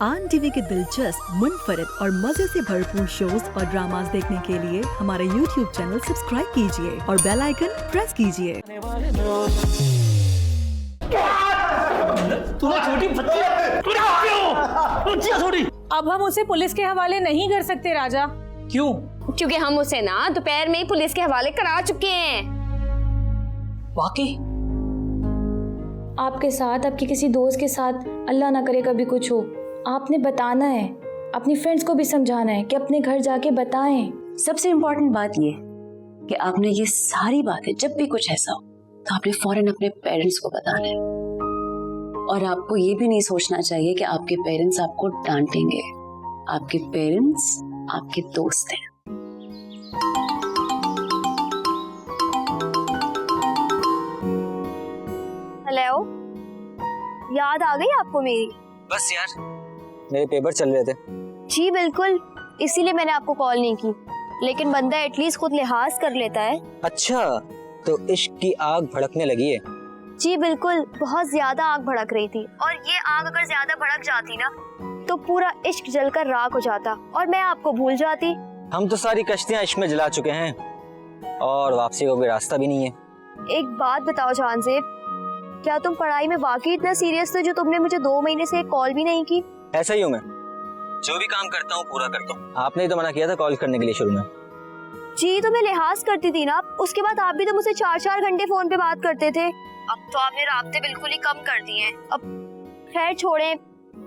आन टीवी के दिलचस्प, मुनफरिद और मजे से भरपूर शोज और ड्रामास देखने के लिए हमारे YouTube चैनल सब्सक्राइब कीजिए और बेल आइकन प्रेस कीजिए। अब हम उसे पुलिस के हवाले नहीं कर सकते राजा। क्यों? क्योंकि हम उसे ना दोपहर में ही पुलिस के हवाले करा चुके हैं। वाकई? आपके साथ, आपके किसी दोस्त के साथ अल्लाह ना करे कभी कुछ हो, आपने बताना है, अपनी फ्रेंड्स को भी समझाना है कि अपने घर जाके बताएं। सबसे इम्पोर्टेंट बात ये कि आपने ये सारी बातें जब भी कुछ ऐसा हो तो आपने फौरन अपने पेरेंट्स को बताना है। और आपको ये भी नहीं सोचना चाहिए कि आपके पेरेंट्स आपको डांटेंगे। आपके पेरेंट्स आपके दोस्त हैं। हेलो, याद आ गई आपको मेरी? बस यार, मेरे पेपर चल रहे थे। जी बिल्कुल, इसीलिए मैंने आपको कॉल नहीं की। लेकिन बंदा एटलीस्ट खुद लिहाज कर लेता है। अच्छा, तो इश्क की आग भड़कने लगी है? जी बिल्कुल, बहुत ज्यादा आग भड़क रही थी और ये आग अगर ज्यादा भड़क जाती ना तो पूरा इश्क जलकर राख हो जाता और मैं आपको भूल जाती। हम तो सारी कश्तियां इश्क में जला चुके हैं और वापसी का कोई रास्ता भी नहीं है। एक बात बताओ जानजेब, क्या तुम पढ़ाई में वाकई इतना सीरियस थे जो तुमने मुझे 2 महीने से एक कॉल भी नहीं की? ऐसा ही हूँ मैं, जो भी काम करता हूँ पूरा करता हूँ। आपने ही तो मना किया था कॉल करने के लिए शुरू में। जी तो मैं लिहाज करती थी ना, उसके बाद आप भी तो मुझसे 4-4 घंटे फोन पे बात करते थे। अब तो आपने राब्ते बिल्कुल ही कम कर दिए हैं। अब खैर छोड़ें,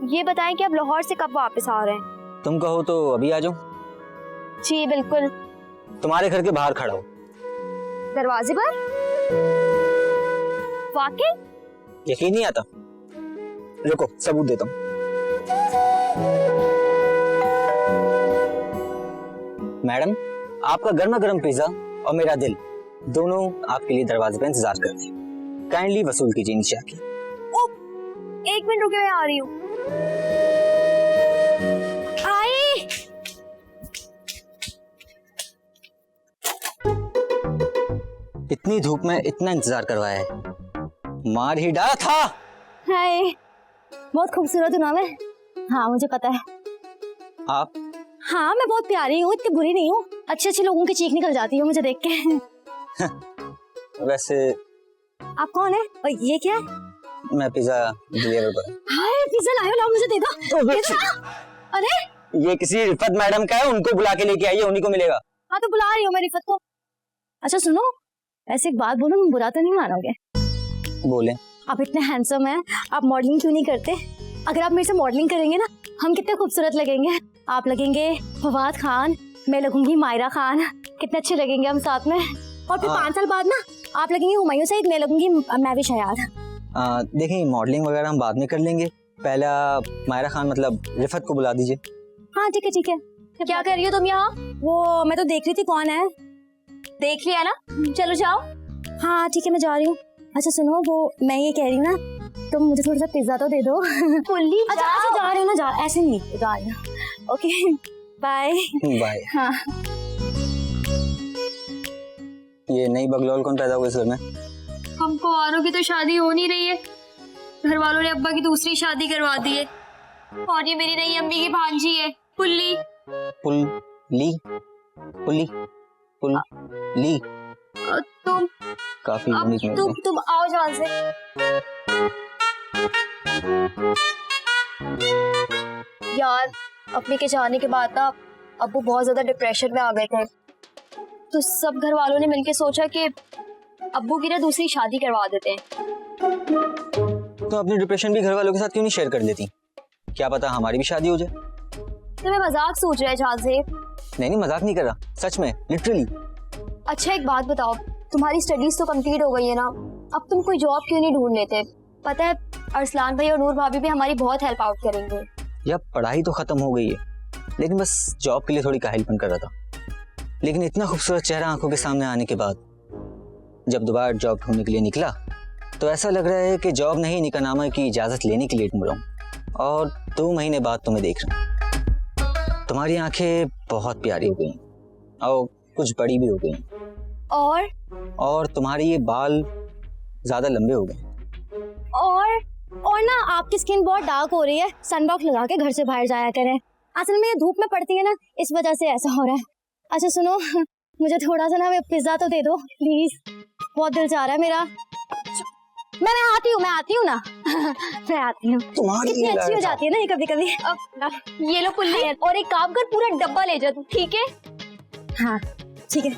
ये बताएं कि आप लाहौर से कब वापस आ रहे हैं? तुम कहो तो अभी आ जाऊं। जी बिल्कुल। तुम्हारे घर के बाहर खड़ा हूँ। दरवाजे पर? वाकई? यकीन नहीं आता? रुको सबूत देता हूँ। मैडम, आपका गर्मा गर्म पिज्जा और मेरा दिल दोनों आपके लिए दरवाजे पे इंतजार करते हैं। काइंडली वसूल कीजिए नीचे आके। 1 मिनट रुके, मैं आ रही हूँ। आई। इतनी धूप में इतना इंतजार करवाया है, मार ही डाला था। हाय, बहुत खूबसूरत हूँ ना मैं? हाँ मुझे पता है। आप? हाँ मैं बहुत प्यारी हूँ, इतनी बुरी नहीं हूँ। अच्छे अच्छे लोगों की चीख निकल जाती है मुझे देख के। वैसे आप कौन है और ये क्या है? मैं पिज्जा डिलीवर कर। हाय, पिज्जा लाओ, लाओ मुझे दे दो। अरे ये किसी रिफत मैडम का है, उनको बुला के लेके आइए, उन्हीं को मिलेगा। हाँ तो बुला रही हूँ मैं रिफत को। अच्छा सुनो, ऐसे एक बात बोलूं, बुरा तो नहीं मानोगे? बोले। आप इतने हैंडसम हैं, आप मॉडलिंग क्यों नहीं करते? अगर आप मेरे से मॉडलिंग करेंगे ना, हम कितने खूबसूरत लगेंगे। आप लगेंगे फवाद खान, मैं लगूंगी मायरा खान, कितने अच्छे लगेंगे हम साथ में। और फिर 5 साल बाद ना आप लगेंगे हुमायूं सईद, मैं लगूंगी महविश हयात। देखिए, मॉडलिंग वगैरह हम बाद में कर लेंगे, पहला मायरा खान मतलब रिफत को बुला दीजिए। हाँ ठीक है ठीक है। क्या कर रही हो तुम यहाँ? वो मैं तो देख रही थी कौन है। देख लिया ना, चलो जाओ। हाँ ठीक है मैं जा रही हूँ। अच्छा सुनो, वो मैं ये कह रही हूँ ना, तुम मुझे थोड़ा सा पिज्जा तो दे दो। अच्छा अच्छा जा रही हूँ ना, जा ऐसे नहीं जा रही हूँ। Okay bye bye. हाँ। ये नई बगलौल कौन पैदा हुई इस घर में? हमको औरों की तो शादी हो नहीं रही है, घर वालों ने अब्बा की दूसरी शादी करवा दी है। और ये मेरी नई अम्मी की भांजी है पुल्ली। पुल्ली? पुल्ली? पुल्ली? तुम काफी यूनिक नेम है। तुम आओ जान से। यार अम्मी के जाने के बाद ना अब्बू बहुत ज्यादा डिप्रेशन में आ गए थे, तो सब घर वालों ने मिलके सोचा कि अब्बू की ना दूसरी शादी करवा देते हैं। तो अपनी डिप्रेशन भी घर वालों के साथ क्यों नहीं शेयर कर लेती? क्या पता हमारी भी शादी हो जाए। तो मैं मजाक सोच रहा है जान से। नहीं मजाक नहीं कर रहा, सच में, लिटरली। अच्छा एक बात बताओ, तुम्हारी स्टडीज तो कंप्लीट हो गई है ना, अब तुम कोई जॉब क्यों नहीं ढूंढ लेते? पता है अरसलान भाई और नूर भाभी भी हमारी बहुत हेल्प आउट करेंगे। यार पढ़ाई तो खत्म हो गई है, लेकिन बस जॉब के लिए थोड़ी काहिलपन कर रहा था। लेकिन इतना खूबसूरत चेहरा आंखों के सामने आने के बाद जब दोबारा जॉब ढूंढने के लिए निकला तो ऐसा लग रहा है कि जॉब नहीं, निकाहनामा की इजाजत लेने के लिए ढूंढ रहा हूँ। और 2 महीने बाद तुम्हें देख रहा हूँ। तुम्हारी आंखें बहुत प्यारी हो गई और कुछ बड़ी भी हो गई, और तुम्हारे ये बाल ज्यादा लंबे हो गए। और और ना आपकी स्किन बहुत डार्क हो रही है, सनब्लॉक लगा के घर से बाहर जाया करें। असल में ये धूप में पड़ती है ना, इस वजह से ऐसा हो रहा है। अच्छा सुनो, मुझे थोड़ा सा ना पिज्जा तो दे दो प्लीज, बहुत दिल चाह रहा है मेरा। मैं आती हूँ ना मैं आती हूँ। कितनी अच्छी हो जाती है ना ये कभी कभी। ये लो पुल्ली, और एक काम कर, पूरा डब्बा ले जा तू, ठीक है? हाँ ठीक है।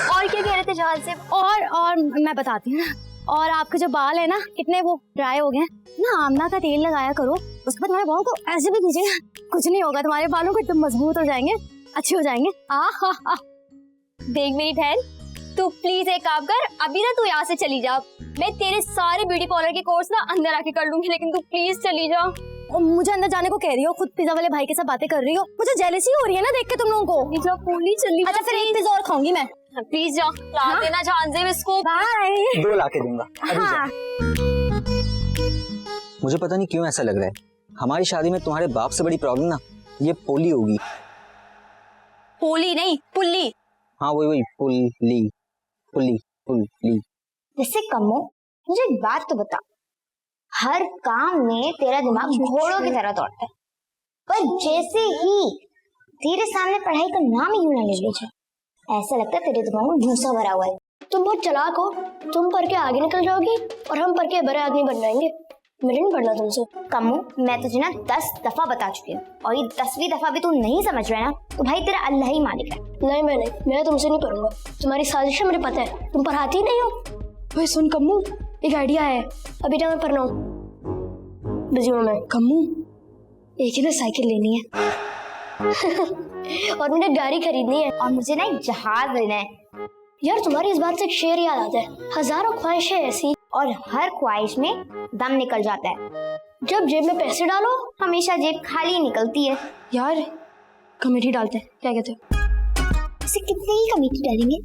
और क्या कह रहे थे जान से? और मैं बताती हूँ ना, और आपके जो बाल है ना कितने वो ड्राई हो गए ना, आमला का तेल लगाया करो, उसके बाद तुम्हारे बालों को ऐसे भी कीजिएगा, कुछ नहीं होगा, तुम्हारे बालों को एकदम मजबूत हो जाएंगे, अच्छे हो जाएंगे। देख मेरी बहन, तू प्लीज एक काम कर, अभी ना तू यहाँ से चली जा, मैं तेरे सारे ब्यूटी पार्लर के कोर्स ना अंदर आके कर लूंगी, लेकिन तू प्लीज चली जा। और मुझे अंदर जाने को कह रही हो, खुद पिज्जा वाले भाई के साथ बातें कर रही हो, मुझे जेलसी हो रही है ना देख के तुम लोगों को। पिज्जा पूरी चली। अच्छा फिर एक पिज्जा और खाऊंगी मैं। प्लीज जा, ला देना जान से इसको। बाय। 2 लाके दूंगा। हाँ। मुझे पता नहीं क्यों ऐसा लग रहा है, हमारी शादी में तुम्हारे बाप से बड़ी प्रॉब्लम ना ये पोली होगी। पोली नहीं, पुल्ली। हाँ वही पुली पुली पुली। वैसे कमो, मुझे एक बात तो बता, हर काम में तेरा दिमाग घोड़ों की तरह दौड़ता है, पर जैसे ही तेरे सामने पढ़ाई का नाम ही ना ले लीजिए, ऐसा लगता है तेरे दिमाग में भूसा भरा हुआ है। तुम बहुत चालाक हो, तुम पढ़ के आगे निकल जाओगी और हम पढ़ के बड़े आदमी बन जाएंगे। मुझे नहीं पढ़ना तुमसे। कमो, मैं तुझे ना 10 दफा बता चुकी हूँ, और ये 10वीं दफा भी तू नहीं समझ रहा है ना, तो भाई तेरा अल्लाह ही मालिक है। नहीं मैं तुमसे नहीं पढ़ूंगा, तुम्हारी साजिश है मुझे पता है, तुम पढ़ाती ही नहीं हो। भाई सुन कम्मू, एक आइडिया है, अभी मैं पढ़ना हूँ, बिजी हूँ मैं। कम्मू, एक ही ना साइकिल लेनी है और मुझे गाड़ी खरीदनी है, और मुझे ना एक जहाज लेना है। यार तुम्हारी इस बात से एक शेर याद आता है, हजारों ख्वाहिशें ऐसी और हर ख्वाहिश में दम निकल जाता है, जब जेब में पैसे डालो हमेशा जेब खाली निकलती है। यार कमेटी डालते हैं, क्या कहते हो? इसे कितनी ही कमेटी डालेंगे?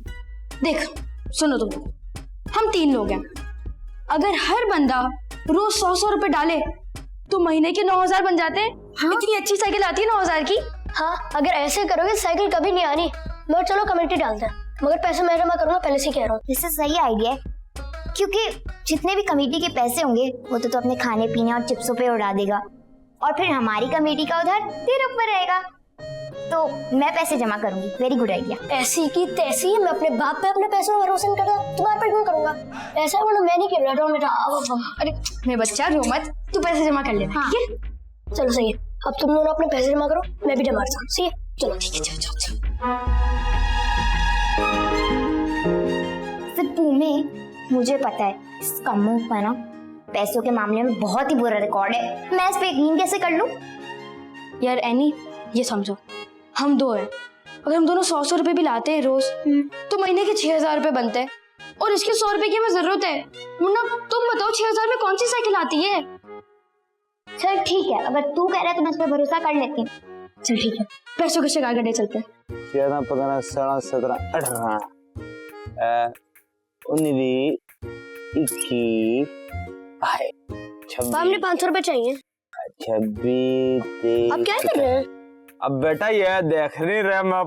देख सुनो तुम, हम 3 लोग हैं, अगर हर बंदा रोज 100 रुपए डाले तो महीने के 9,000 बन जाते हैं। हाँ? इतनी अच्छी साइकिल आती है 9,000 की। हाँ अगर ऐसे करोगे साइकिल कभी नहीं आनी। मगर चलो कमेटी डालते हैं, मगर पैसे मैं जमा करूंगा, पहले से कह रहा हूँ। इससे सही आइडिया है, क्योंकि जितने भी कमेटी के पैसे होंगे वो तो अपने खाने पीने और चिप्सों पे उड़ा देगा, और फिर हमारी कमेटी का उधार तेरे ऊपर रहेगा, तो मैं पैसे जमा करूंगी। Very good idea. ऐसी की तैसी, मैं अपने बाप पे अपने पैसों में भरोसा नहीं करता, तुम्हारे पर क्यों करूंगा? ऐसा है मैं नहीं खेल रहा हूँ बेटा। अरे मैं बच्चा रो मत, तू पैसे जमा कर लेना। ठीक है चलो सही है, अब तुम दोनों अपने पैसे जमा करो, मैं भी जमा करता हूँ। सही है चलो ठीक है, चलो। फिर तुम्हें, मुझे पता है इस कम्मू का ना पैसों के मामले में बहुत ही बुरा रिकॉर्ड है, मैं इस पे यकीन कैसे कर लूं? यार एनी ये समझो, हम 2 हैं, अगर हम दोनों 100 रुपए भी लाते हैं रोज तो महीने के 6,000 रुपए बनते हैं, और इसके 100 रुपए की हमें जरूरत है। मुन्ना तुम बताओ 6,000 में कौन सी साइकिल आती है? चल ठीक है, अगर तू कह रहा है तो मैं इस पे भरोसा कर लेती हूँ। चल ठीक है, पैसों के शिकार करने चलते हैं। 13, 15, 16, 17, 18, 19, 21, 26, हमने 500 रुपए चाहिए। 26, अब क्या कर रहे हैं? अब बेटा ये देख नहीं रहे, मैं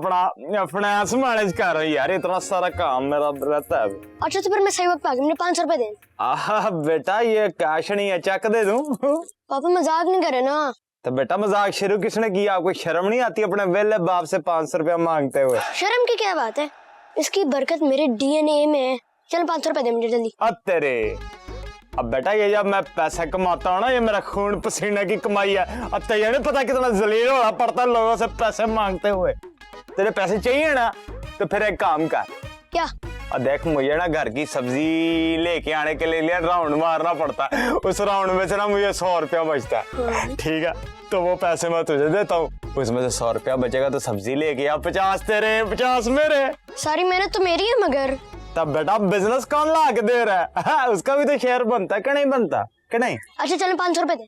अपने आस मैनेज कर रही यार, इतना सारा काम मेरा रहता है। अच्छा तो फिर मैं सही वक्त पे आ गई, मुझे 500 रुपए दे। आह बेटा ये कैश नहीं है, चेक दे दूं? पापा मजाक नहीं करे ना। तो बेटा मजाक शुरू किसने किया? आपको शर्म नहीं आती अपने वेले बाप से 500 रुपया मांगते हुए? शर्म की क्या बात है, इसकी बरकत मेरे डीएनए में है। चल 500 रुपए दे मुझे जल्दी। अब तेरे, अब बेटा ये जब मैं पैसा कमाता हूँ ना, ये मेरा खून पसीने की कमाई है। अब तुझे नहीं पता कितना जलील होना पड़ता है लोगों से पैसे मांगते हुए। तेरे पैसे चाहिए ना, तो फिर एक काम कर। क्या? और देख मुझे ना घर की सब्जी लेके आने के लिए राउंड मारना पड़ता है, उस राउंड में से ना मुझे 100 रुपया बचता है। ठीक है तो वो पैसे मैं तुझे देता हूँ, उसमें से 100 रुपया बचेगा तो सब्जी लेके आ, 50 तेरे 50 मेरे। सारी मेहनत तो मेरी है, मगर तब बेटा बिजनेस कौन ला के दे रहा है? हाँ, उसका भी तो शेयर बनता है कि नहीं बनता कि नहीं? अच्छा चल 500 रुपए दे।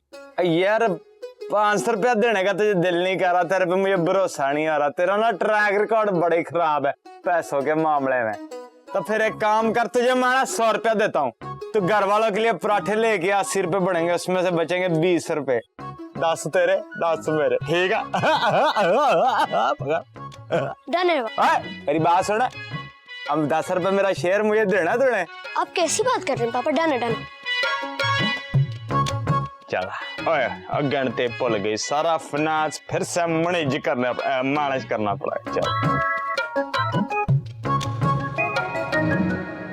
यार 500 रुपया देने का तुझे दिल नहीं कर रहा, तेरे पे मुझे भरोसा नहीं आ रहा, तेरा ना ट्रैक रिकॉर्ड बड़े खराब है पैसों के मामले में। तो फिर एक काम कर, तुझे मैं 100 रुपया देता हूँ, तो घर वालों के लिए पराठे लेके 80 रुपए बढ़ेंगे, उसमें से बचेंगे 20 रुपए। 10 तेरे 10 मेरे, ठीक है? डन है। मेरी बात सुन, अब 10 रुपए मेरा शेयर मुझे देना तूने। आप कैसी बात कर रहे हैं पापा? डन है डन। चल ओए गणते भूल गई, सारा फाइनेंस फिर से मैनेज करना पड़ा। चल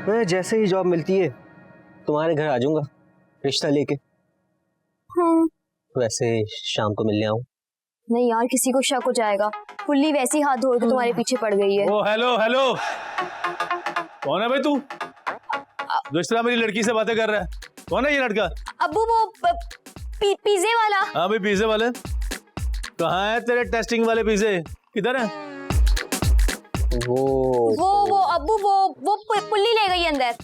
मैं जैसे ही जॉब मिलती है तुम्हारे घर आ जाऊंगा रिश्ता लेके। वैसे शाम को मिलने आऊं? नहीं यार, किसी को शक हो जाएगा। पुल्ली वैसी हाथ धो के तुम्हारे पीछे पड़ गई है। ओ हेलो हेलो, कौन है भाई तू जो इस तरह मेरी लड़की से बातें कर रहा है? कौन है ये लड़का? अब्बू वो पिज़्ज़े वाला। हाँ भाई पिज़्ज़े वाले कहाँ है? तेरे टेस्टिंग वाले पिज़्ज़े किधर है? वो अब्बू वो पुल्ली ले गई अंदर।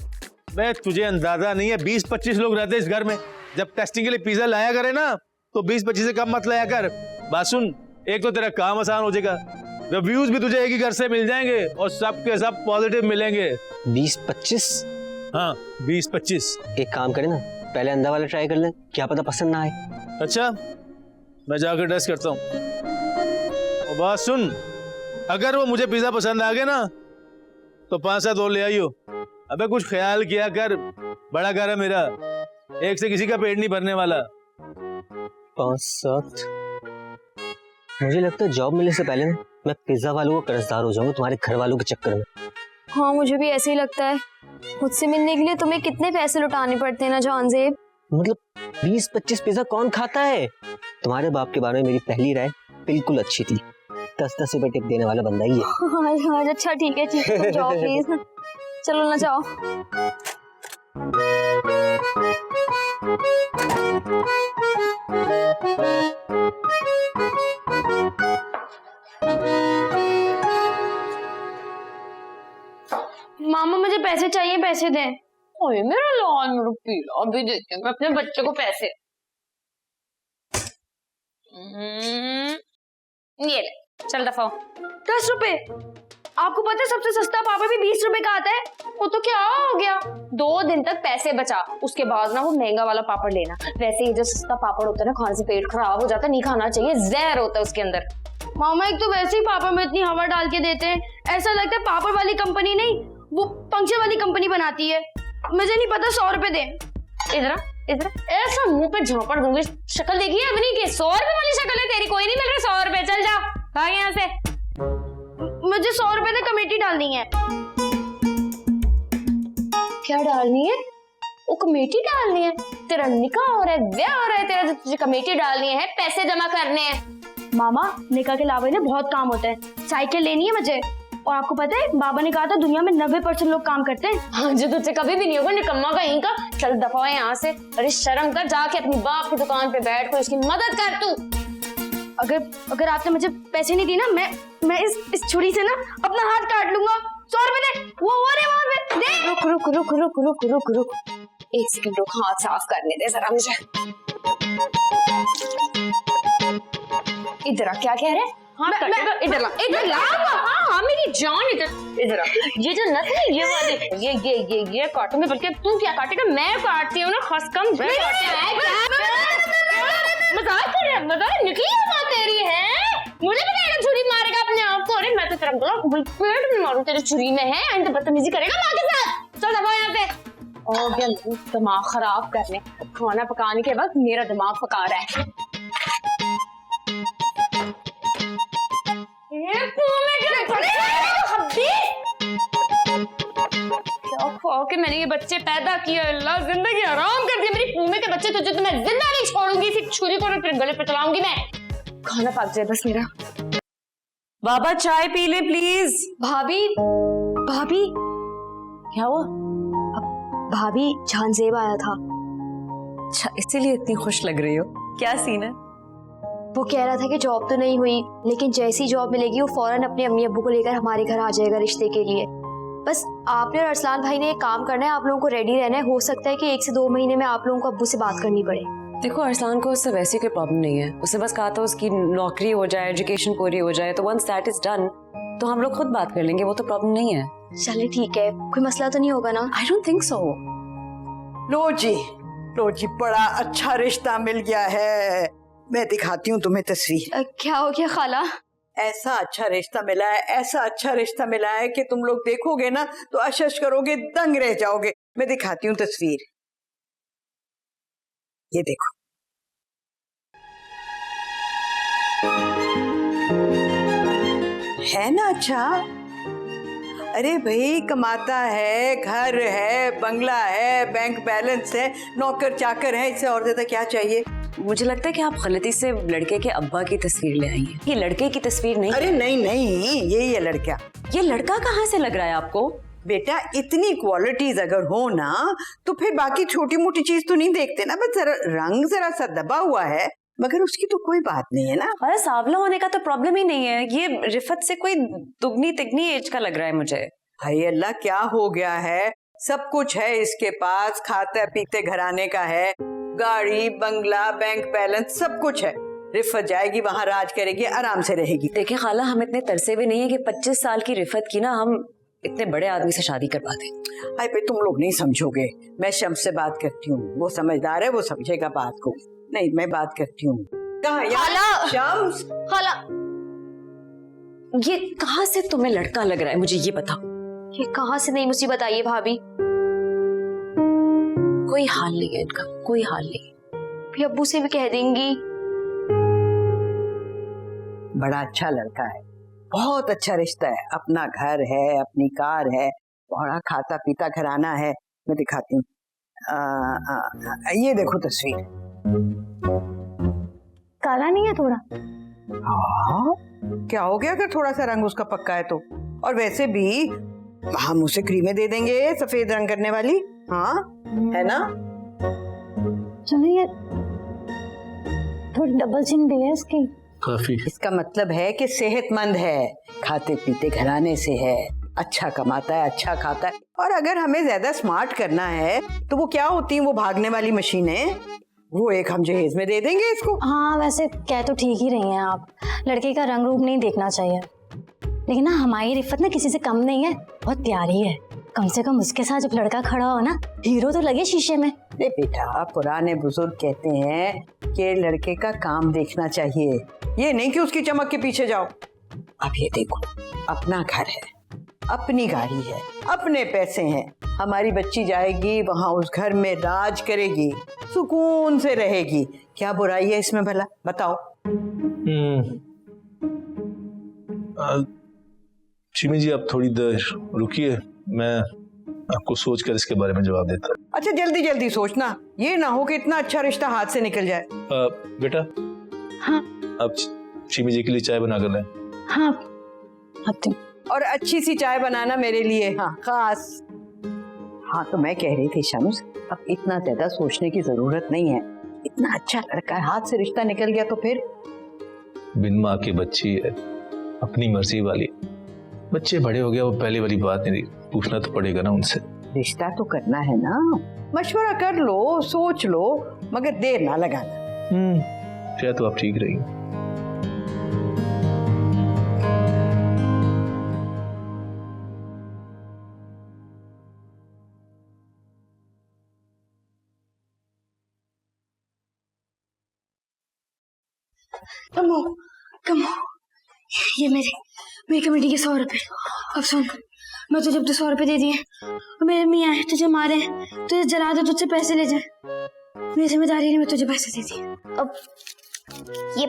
मैं तुझे अंदाजा नहीं है, 20-25 लोग रहते इस घर में। जब टेस्टिंग के लिए पिज़्ज़ा लाया करे ना तो 20-25 से कम मत लाया कर। बात सुन, एक तो तेरा काम आसान हो जाएगा, रिव्यूज भी तुझे एक ही घर से मिल जाएंगे और सब के सब पॉजिटिव मिलेंगे। 20-25? हाँ 20-25। एक काम करें ना, पहले अंडा वाला ट्राई कर लें, क्या पता पसंद ना आए। अच्छा मैं जाकर टेस्ट करता हूँ। और बात सुन, अगर वो मुझे पिज़्ज़ा पसंद आ गया ना तो 5-7 और ले आइयो। अबे कुछ ख्याल किया कर, बड़ा घर है मेरा, एक से किसी का पेट नहीं भरने वाला। 5-7? मुझे लगता है जॉब मिलने से पहले ना मैं पिज्जा वालों को कर्जदार हो जाऊंगा तुम्हारे घर वालों के चक्कर में। हाँ मुझे भी ऐसे ही लगता है। मुझसे मिलने के लिए तुम्हें कितने पैसे लुटाने पड़ते हैं ना जानजेब। मतलब 20-25 पिज्जा कौन खाता है? तुम्हारे बाप के बारे में मेरी पहली राय बिल्कुल अच्छी थी, 10-10 रुपए टिप देने वाला बंदा ही है। हाँ अच्छा ठीक है तुम जाओ प्लीज, चलो ना जाओ। मामा मुझे पैसे चाहिए, पैसे दें। ओए मेरा लाल मेरा पीला, अभी देते हैं अपने बच्चे को पैसे। ये ले, चल दफा। 10 रुपए? आपको पता है सबसे सस्ता पापड़ भी 20 रुपए का आता है। वो तो क्या हो गया, 2 दिन तक पैसे बचा, उसके बाद ना वो महंगा वाला पापड़ लेना। वैसे ये जो सस्ता पापड़ होता है ना, खाने से पेट खराब हो जाता है, नहीं खाना चाहिए, जहर होता है उसके अंदर। मामा एक तो वैसे ही पापड़ में इतनी हवा डाल के देते हैं, ऐसा लगता है पापड़ वाली कंपनी नहीं वो पंक्चर वाली कंपनी बनाती है। मुझे नहीं पता, 100 रुपए दे। इधर ऐसा मुंह पे झापड़ दूंगी, शक्ल देखिए अपनी के 100 रुपए वाली शक्ल है तेरी, कोई नहीं मिल रहा 100 रुपए, चल जा भाग यहाँ से। मुझे 100 रुपए से कमेटी डालनी है। क्या डालनी है? वो कमेटी डालनी है? तेरा निकाह हो रहा है, ब्याह हो रहा है तेरा, जो तुझे कमेटी डालनी है, पैसे जमा करने हैं। मामा निकाह के अलावा बहुत काम होता है। साइकिल लेनी है मुझे, और आपको पता है बाबा ने कहा था दुनिया में 90% लोग काम करते हैं। हाँ जो तुझसे कभी भी नहीं होगा, निकम्मा कहीं का। चल दफा है यहाँ से, अरे शर्म कर, जाके अपनी बाप की दुकान पे बैठ कर उसकी मदद कर तू। अगर आपने मुझे पैसे नहीं दिए ना, मैं इस छुरी से ना अपना हाथ काट लूंगा। 100 रुपए दे। वो रहे वहां पे, दे। रुक, 1 सेकंड रुक, हाथ साफ करने दे जरा मुझे। इधर आ, क्या कह रहे? इधर ला। हाँ मेरी जान, इधर आ। ये जो नथ है ये वाले, ये काटूंगी, बल्कि तू क्या काटेगा, मैं काटती हूँ ना, खसकम। मजाक कर रहे हैं, मजाक निकली बात तेरी है। मुझे बताएगा छुरी मारेगा अपने आप को? अरे मैं तो तेरा गला पेट में मारूं, तेरी छुरी में है, एंड बदतमीजी करेगा माँ के साथ। चल दबा यहाँ पे। और क्या दिमाग खराब करने, खाना पकाने के वक्त मेरा दिमाग पका रहा है। क्या खा के मैंने ये बच्चे पैदा किया, अल्लाह जिंदगी हराम कर दी मेरी पूमे के बच्चे, तुझे तो मैं जिंदा नहीं छोड़ूंगी, फिर छुरी को तेरे गले पे चलाऊंगी मैं। खाना पक जाए बस मेरा। बाबा चाय पी ले प्लीज। भाभी क्या हुआ? भाभी जानजेब आया था। अच्छा इसीलिए इतनी खुश लग रही हो, क्या सीन है? वो कह रहा था कि जॉब तो नहीं हुई, लेकिन जैसी जॉब मिलेगी वो फौरन अपने अम्मी अब्बू को लेकर हमारे घर आ जाएगा रिश्ते के लिए। बस आपने और अरसलान भाई ने एक काम करना है, आप लोगों को रेडी रहना है। हो सकता है कि 1 से 2 महीने में आप लोगों को अब्बू से बात करनी पड़े। देखो अरसलान को उससे वैसी कोई प्रॉब्लम नहीं है, उसने बस कहा था उसकी नौकरी हो जाए, एजुकेशन पूरी हो जाए, तो वंस दैट इज डन तो हम लोग खुद बात कर लेंगे, वो तो प्रॉब्लम नहीं है। चले ठीक है, कोई मसला तो नहीं होगा ना? I don't think so. लो जी बड़ा अच्छा रिश्ता मिल गया है। मैं दिखाती हूँ तुम्हें तस्वीर। क्या हो गया खाला? ऐसा अच्छा रिश्ता मिला है, ऐसा अच्छा रिश्ता मिला है कि तुम लोग देखोगे ना तो अशश करोगे, दंग रह जाओगे। मैं दिखाती हूँ तस्वीर, ये देखो। है ना अच्छा? अरे भाई कमाता है, घर है, बंगला है, बैंक बैलेंस है, नौकर चाकर है, इससे और ज्यादा क्या चाहिए? मुझे लगता है कि आप गलती से लड़के के अब्बा की तस्वीर ले आई हैं। ये लड़के की तस्वीर नहीं। अरे नहीं नहीं, यही है लड़का। ये लड़का कहाँ से लग रहा है आपको? बेटा इतनी क्वालिटीज अगर हो ना तो फिर बाकी छोटी मोटी चीज तो नहीं देखते ना, बस रंग जरा सा दबा हुआ है, मगर उसकी तो कोई बात नहीं है ना। अरे सांवला होने का तो प्रॉब्लम ही नहीं है, ये रिफत से कोई दुगनी तिगनी एज का लग रहा है मुझे। हाय अल्लाह, क्या हो गया है? सब कुछ है इसके पास, खाते पीते घराने का है, गाड़ी बंगला बैंक बैलेंस सब कुछ है। रिफत जाएगी वहाँ राज करेगी, आराम से रहेगी। देखिए खाला, हम इतने तरसे भी नहीं है कि 25 साल की रिफत की ना हम इतने बड़े आदमी से शादी करवा दें। हाय भाई तुम लोग नहीं समझोगे, मैं शम्स से बात करती हूँ, वो समझदार है, वो समझेगा बात को। नहीं मैं बात करती हूँ। कहाँ शम्स? खाला, ये कहाँ से तुम्हें लड़का लग रहा है, मुझे ये बताओ। ये कहाँ से नई मुसीबत आई है भाभी? कोई हाल नहीं है इनका, कोई हाल नहीं। भी अब्बू से भी कह देंगी। बड़ा अच्छा लड़का है, बहुत अच्छा रिश्ता है, अपना घर है, अपनी कार है, बड़ा खाता पीता घराना है। मैं दिखाती हूँ, ये देखो तस्वीर। काला नहीं है थोड़ा? हाँ, क्या हो गया अगर थोड़ा सा रंग उसका पक्का है तो? और वैसे भी हम उसे क्रीमें दे देंगे सफेद रंग करने वाली। हाँ है ना? चलो ये थोड़ी डबल चिन भी है इसकी। काफी। इसका मतलब है कि सेहतमंद है, खाते पीते घराने से है, अच्छा कमाता है, अच्छा खाता है। और अगर हमें ज्यादा स्मार्ट करना है तो वो क्या होती है, वो भागने वाली मशीनें, वो एक हम जहेज में दे देंगे इसको। हाँ वैसे कह तो ठीक ही रही हैं आप, लड़के का रंग रूप नहीं देखना चाहिए, लेकिन ना हमारी रिफत ना किसी से कम नहीं है, बहुत प्यारी है। कम से कम उसके साथ जब लड़का खड़ा हो ना, हीरो तो लगे शीशे में। अरे बेटा, पुराने बुजुर्ग कहते हैं कि लड़के का काम देखना चाहिए, ये नहीं कि उसकी चमक के पीछे जाओ। अब ये देखो, अपना घर है, अपनी गाड़ी है, अपने पैसे हैं, हमारी बच्ची जाएगी वहां उस घर में राज करेगी, सुकून से रहेगी। क्या बुराई है इसमें भला, बताओ? चिमी जी आप थोड़ी देर रुकिए, मैं आपको सोचकर इसके बारे में जवाब देता हूँ। अच्छा जल्दी जल्दी सोचना, ये ना हो कि इतना अच्छा रिश्ता हाथ से निकल जाए। बेटा हाँ आप चिमी जी के लिए चाय बना कर लाएं। हाँ अब तुम। और अच्छी सी चाय बनाना मेरे लिए, हाँ खास। हाँ तो मैं कह रही थी शम्स, अब इतना ज्यादा सोचने की जरूरत नहीं है, इतना अच्छा लड़का है, हाथ से रिश्ता निकल गया तो फिर? बिन माँ की बच्ची है, अपनी मर्जी वाली, बच्चे बड़े हो गया, वो पहले वाली बात नहीं, पूछना तो पड़ेगा ना उनसे। रिश्ता तो करना है ना, मशवरा कर लो, सोच लो, मगर देर ना लगाना। क्या तो आप ठीक रही। कमो, ये मेरी कमेटी के 100 रुपए। अब सुन, मैं तुझे अब 100 रुपए दे दिए और मेरे मियाँ है तुझे मारे, तुझे जला दे, तुझसे पैसे ले जाए, मेरी जिम्मेदारी नहीं, मैं तुझे पैसे दे दिए। अब ये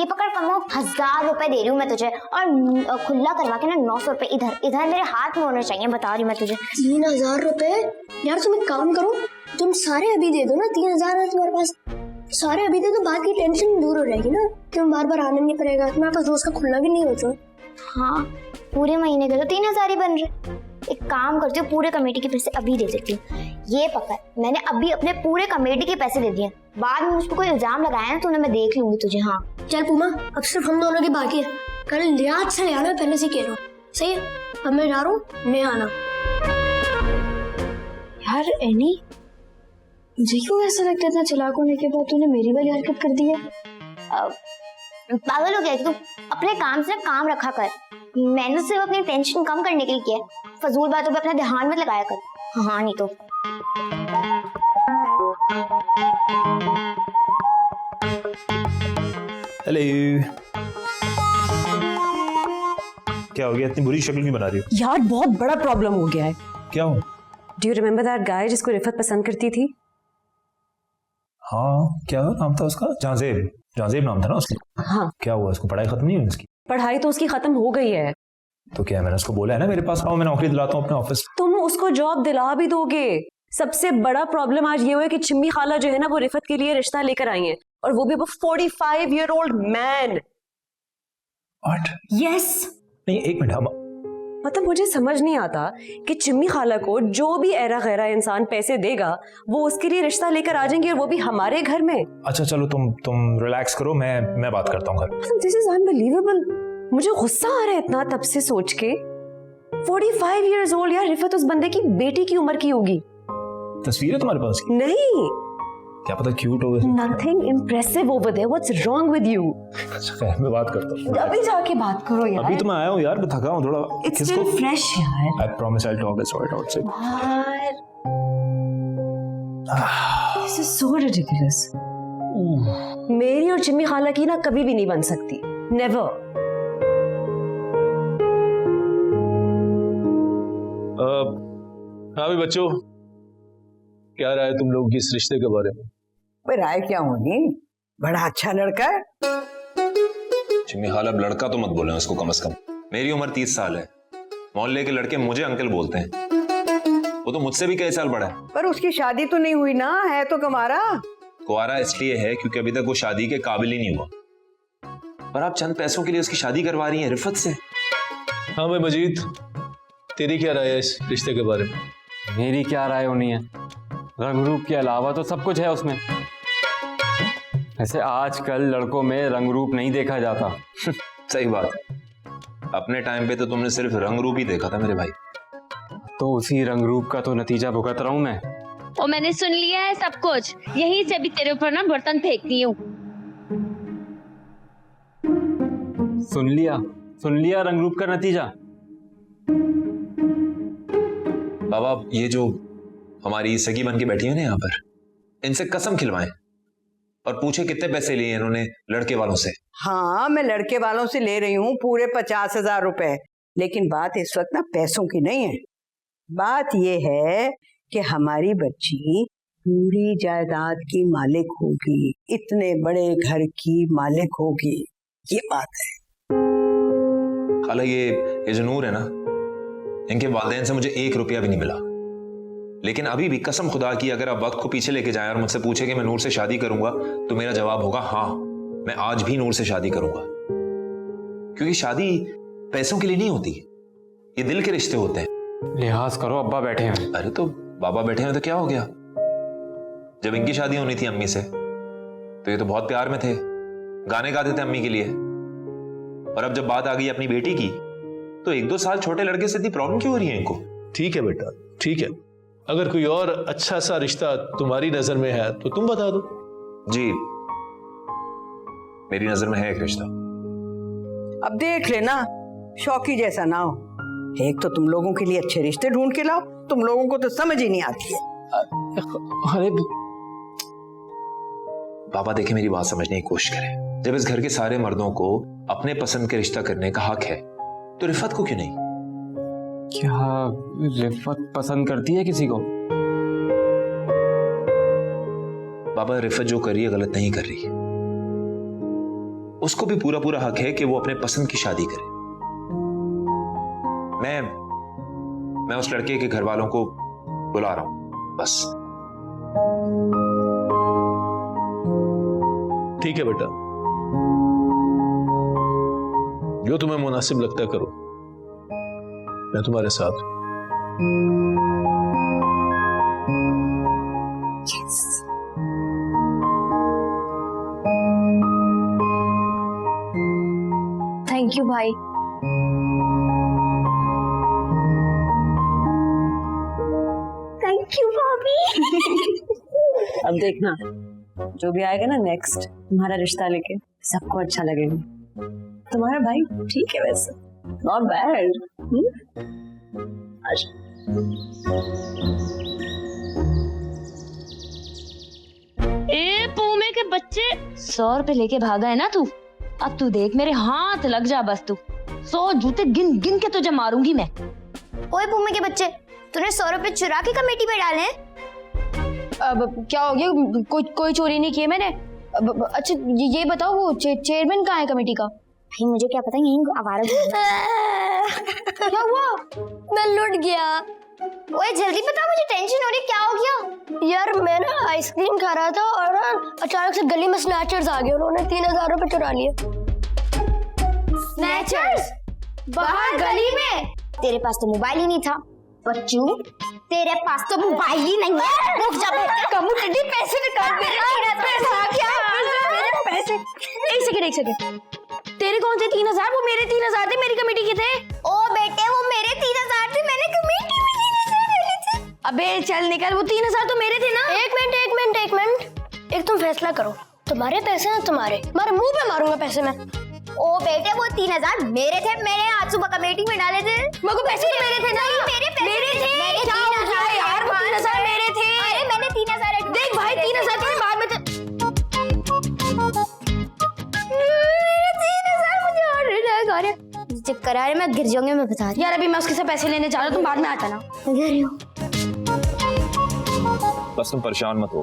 पकड़ कमो, 1000 रुपए दे रही हूँ मैं तुझे, और खुला करवा के ना 900 रुपए इधर इधर मेरे हाथ में होने चाहिए, बता रही मैं तुझे। 3000 रुपए? यार तुम एक काम करो, तुम सारे अभी दे दो ना, 3000 है तुम्हारे पास, सारे अभी दे दो, बात की टेंशन दूर हो जाएगी ना, तुम बार बार आना नहीं पड़ेगा, तुम्हारे पास रोज का खुला भी नहीं होता। हाँ पूरे महीने के तो 3000 ही बन रहे। एक काम करती हूँ, पूरे कमेटी के पैसे अभी दे देती हूँ। ये पकड़, मैंने अभी अपने पूरे कमेटी के पैसे दे दिए, बाद में मुझ पर कोई इल्जाम लगाया ना तो मैं देख लूंगी तुझे। हाँ चल पूमा, अब सिर्फ हम दोनों की बाकी है, कल लिहाज से ले आना, पहले से कह रहा हूँ, सही है? अब मैं जा रहा हूँ, नहीं आना। यार एनी, मुझे क्यों ऐसा लगता था चालाक होने के बाद तूने मेरी वाली हरकत कर दी है? पागल हो गया तू, अपने काम से काम रखा कर, मैंने सिर्फ अपनी टेंशन कम करने के लिए किया, फजूल बातों पे अपना ध्यान मत लगाया कर। हाँ नहीं तो हेलो, क्या हो गया, इतनी बुरी शक्ल क्यों बना रही हो? यार बहुत बड़ा प्रॉब्लम हो गया है। क्या हो? Do you remember that guy जिसको रिफत पसंद करती थी? हाँ, क्या नाम था उसका? जहां से जाजेब नाम था ना उसका? हाँ। क्या हुआ, उसको पढ़ाई खत्म नहीं हुई उसकी? पढ़ाई तो उसकी खत्म हो गई है। तो क्या, मैंने उसको बोला है ना मेरे पास आओ, मैं नौकरी दिलाता हूँ अपने ऑफिस। तुम उसको जॉब दिला भी दोगे। सबसे बड़ा प्रॉब्लम आज ये हुआ है कि चिम्मी खाला जो है ना वो रिफत के लिए रिश्ता लेकर आई है, और वो भी वो 45-year-old मैन। व्हाट? यस। नहीं एक मिनट, हम मतलब मुझे समझ नहीं आता कि चिम्मी खाला को जो भी ऐरा गैरा इंसान पैसे देगा वो उसके लिए रिश्ता लेकर आ जाएंगे, और वो भी हमारे घर में। अच्छा चलो तुम रिलैक्स करो, मैं बात करता हूँ घर। This is unbelievable. मुझे गुस्सा आ रहा है इतना तब से सोच के। 45 years old यार, रिफत उस बंदे की बेटी की उम्र की होगी। तस्वीर है तुम्हारे पास की? नहीं, क्या पता क्यूट होगा। Nothing impressive over there, what's wrong with you? अच्छा खैर, मैं बात करता हूँ। अभी जाके बात करो यार। अभी तो मैं आया हूँ यार, मैं थका हूँ थोड़ा। इट्स स्टिल फ्रेश यार। I promise I will talk it out से। This is so ridiculous. मेरी और चिम्मी खाला की ना कभी भी नहीं बन सकती, नेवर। हाँ भी बच्चों, क्या राय तुम लोगों की इस रिश्ते के बारे में? भाई राय क्या होगी, बड़ा अच्छा लड़का है। चिम्मी खाला, अब लड़का तो मत बोले उसको, कम से कम मेरी उम्र 30 साल है। मोहल्ले के लड़के मुझे अंकल बोलते हैं, वो तो मुझसे भी कई साल बड़ा है। पर उसकी शादी तो नहीं हुई ना, है तो कुंवारा। कुंवारा इसलिए है क्योंकि अभी तक वो शादी के काबिल ही नहीं हुआ, पर आप चंद पैसों के लिए उसकी शादी करवा रही हैं रिफत से। हाँ भाई मजीद, तेरी क्या राय है इस रिश्ते के बारे में? मेरी क्या राय होनी है, रंग रूप के अलावा तो सब कुछ है उसमें। ऐसे आजकल लड़कों में रंग रूप नहीं देखा जाता। सही बात, अपने टाइम पे तो तुमने सिर्फ रंग रूप ही देखा था मेरे भाई। तो उसी रंग रूप का तो नतीजा भुगत रहा हूं मैं। और मैंने सुन लिया है सब कुछ, यहीं से भी तेरे ऊपर ना बर्तन फेंकती हूँ। सुन लिया रंग रूप का नतीजा। बाबा, ये जो हमारी सगी बन के बैठी है ना यहाँ पर, इनसे कसम खिलवाएं और पूछे कितने पैसे लिए इन्होंने लड़के वालों से। हाँ, मैं लड़के वालों से ले रही हूँ पूरे 50,000 रुपए, लेकिन बात इस वक्त ना पैसों की नहीं है। बात ये है कि हमारी बच्ची पूरी जायदाद की मालिक होगी, इतने बड़े घर की मालिक होगी, ये बात है। खाला, ये जो नूर है ना, इनके वालिदैन से मुझे 1 रुपया भी नहीं मिला, लेकिन अभी भी कसम खुदा की अगर आप वक्त को पीछे लेके जाएं और मुझसे पूछे कि मैं नूर से शादी करूंगा, तो मेरा जवाब होगा हाँ, मैं आज भी नूर से शादी करूंगा। क्योंकि शादी पैसों के लिए नहीं होती, ये दिल के रिश्ते होते हैं। लिहाज करो, अब्बा बैठे हैं। अरे तो बाबा बैठे हैं तो क्या हो गया? जब इनकी शादी होनी थी अम्मी से तो ये तो बहुत प्यार में थे, गाने गाते थे अम्मी के लिए, और अब जब बात आ गई अपनी बेटी की तो 1-2 साल छोटे लड़के से इतनी प्रॉब्लम क्यों हो रही है इनको? ठीक है बेटा, ठीक है, अगर कोई और अच्छा सा रिश्ता तुम्हारी नजर में है तो तुम बता दो। जी, मेरी नजर में है एक रिश्ता। अब देख लेना, शौकी जैसा ना हो। एक तो तुम लोगों के लिए अच्छे रिश्ते ढूंढ के लाओ, तुम लोगों को तो समझ ही नहीं आती है। अरे बाबा देखे, मेरी बात समझने की कोशिश करें। जब इस घर के सारे मर्दों को अपने पसंद के रिश्ता करने का हक है, तो रिफत को क्यों नहीं? क्या रिफत पसंद करती है किसी को? बाबा, रिफत जो कर रही है गलत नहीं कर रही है, उसको भी पूरा पूरा हक है कि वो अपने पसंद की शादी करे। मैं उस लड़के के घर वालों को बुला रहा हूं, बस। ठीक है बेटा, जो तुम्हें मुनासिब लगता करो, मैं तुम्हारे साथ हूं। थैंक यू भाई। थैंक यू भाभी। अब देखना, जो भी आएगा ना नेक्स्ट तुम्हारा रिश्ता लेके, सबको अच्छा लगेगा। तुम्हारा भाई ठीक है वैसे, नॉट बैड। ए पूमे के बच्चे, 100 रुपए लेके भागा है ना तू। अब तू देख, मेरे हाथ लग जा बस तू। 100 जूते गिन गिन के तुझे मारूंगी मैं। ओए पुम्मे के बच्चे, तूने 100 रुपए चुरा के कमेटी में डाले हैं? अब क्या हो गया, कोई चोरी नहीं की मैंने। अच्छा ये बताओ वो चेयरमैन कहाँ है कमेटी का? भाई मुझे क्या पता, यहीं आवारा क्या हुआ? मैं लुट गया। ओए जल्दी बता, मुझे टेंशन हो रही, क्या हो गया? यार मैं ना आइसक्रीम खा रहा था और ना अचानक से गली में स्नैचर्स आ गए, उन्होंने 3000 रुपए चुरा लिए। स्नैचर्स? बाहर गली में? तेरे पास तो मोबाइल ही नहीं था बच्चू, तेरे पास तो मोबाइल ही नहीं है। रुक जा बेटा, कमू टिड्डी पैसे निकाल मेरे। पैसे? एक सेकंड, तेरे कौन से 3000? वो मेरे 3000 थे, मेरी कमेटी के थे। ओ बेटे वो मेरे 3000 थे, मैंने कमेटी में 3000 डाले थे। अबे चल निकल, वो 3000 तो मेरे थे ना। एक मिनट, एक तुम फैसला करो, तुम्हारे पैसे ना तुम्हारे मुंह पे मारूंगा पैसे में। ओ बेटे वो 3000 मेरे थे, मैंने आज सुबह कमेटी में डाले थे। मगर पैसे तो मेरे थे ना। मेरे पैसे मेरे थे। मेरे क्या हो गया यार, वो 3000 मेरे थे। अरे मैंने 3000 देख भाई 3000 तेरे बाद में चक्कर आ रहे, मैं गिर जाऊंगी, मैं बता रही। यार अभी मैं उसके से पैसे लेने जा रहा हूँ, तुम बाद में आता ना। बस तुम परेशान मत हो,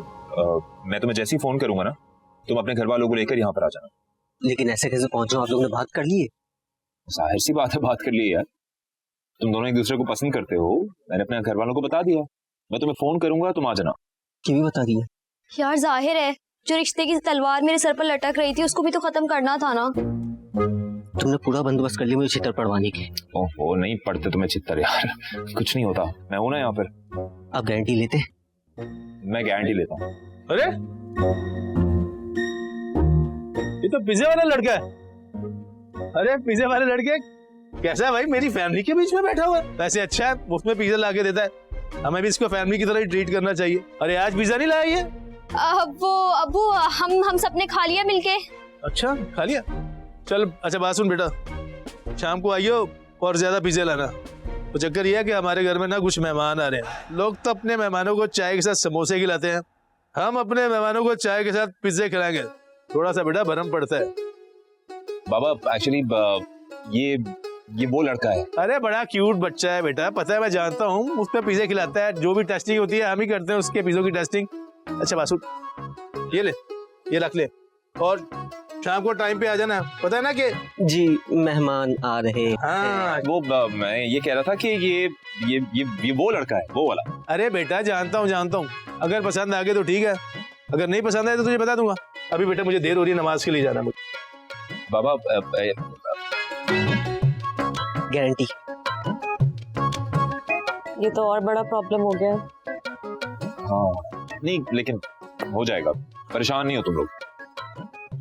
मैं तुम्हें जैसे ही फोन करूंगा ना, तुम अपने घर वालों को लेकर यहाँ पर आ जाना। लेकिन ऐसे कैसे पहुंचो? आप लोगों ने बात कर ली है? जाहिर सी बात है, बात कर ली है यार। तुम दोनों एक दूसरे को पसंद करते हो, मैंने अपने घर वालों को बता दिया। मैं तुम्हें फोन करूंगा, तुम आ जाना। कि भी बता दिया? यार जाहिर है जो रिश्ते की तलवार मेरे सर पर लटक रही थी उसको भी तो खत्म करना था ना। तुमने पूरा बंदोबस्त कर लिया मुझे चित्तर पड़वाने के। ओहो नहीं पढ़ते तुम्हें चित्तर यार, कुछ नहीं होता, मैं हूं ना यहाँ पर। आप गारंटी लेते? मैं गारंटी लेता हूँ। अरे ये तो पिज्जे वाला लड़का है। अरे पिज्जे वाले लड़के कैसा है भाई, मेरी फैमिली के बीच में बैठा हुआ है। वैसे अच्छा है, मुफ्त में पिज्जा ला के देता है, हमें भी इसको फैमिली की तरह ही ट्रीट करना चाहिए। अरे आज पिज्जा नहीं लाया ये? वो अबू हम सबने खा लिया मिलके। अच्छा खा लिया, चल। अच्छा बात सुन बेटा, शाम को आइयो और ज्यादा पिज्जे लाना। तो चक्कर ये है कि हमारे घर में ना कुछ मेहमान आ रहे हैं। लोग तो अपने मेहमानों को चाय के साथ समोसे खिलाते हैं, हम अपने मेहमानों को चाय के साथ पिज्जे खिलाएंगे। थोड़ा सा बेटा भरम पड़ता है। बाबा एक्चुअली ये वो लड़का है। अरे बड़ा क्यूट बच्चा है बेटा, पता है मैं जानता हूँ, उस पर पिज्जे खिलाता है। जो भी टेस्टिंग होती है हम ही करते हैं उसके पिज्जों की टेस्टिंग। अच्छा बासु ये ले, ये रख ले, और शाम को टाइम पे आ जाना, पता है ना कि जी मेहमान आ रहे हैं। हाँ वो मैं ये कह रहा था कि ये वो लड़का है, वो वाला। अरे बेटा जानता हूँ, अगर पसंद आ गए तो ठीक है, अगर नहीं पसंद आए तो तुझे बता दूंगा। अभी बेटा मुझे देर हो रही है, नमाज के लिए जाना मुझे। बाबा गारंटी। ये तो और बड़ा प्रॉब्लम हो गया। हाँ नहीं लेकिन हो जाएगा, परेशान नहीं हो तुम लोग।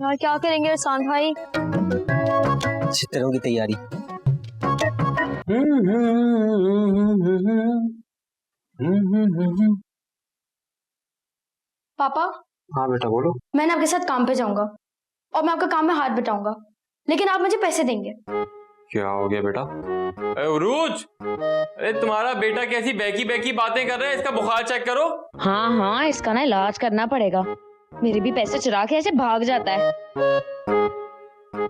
यार क्या करेंगे इरसान भाई? चित्तरों की तैयारी। पापा। हाँ बेटा बोलो। मैं ना आपके साथ काम पे जाऊंगा और मैं आपका काम में हाथ बटाऊंगा, लेकिन आप मुझे पैसे देंगे। क्या हो गया बेटा? उरूज, अरे तुम्हारा बेटा कैसी बैकी बातें कर रहा है, इसका बुखार चेक करो। हाँ इसका ना इलाज करना पड़ेगा, मेरे भी पैसे चुरा के ऐसे भाग जाता है।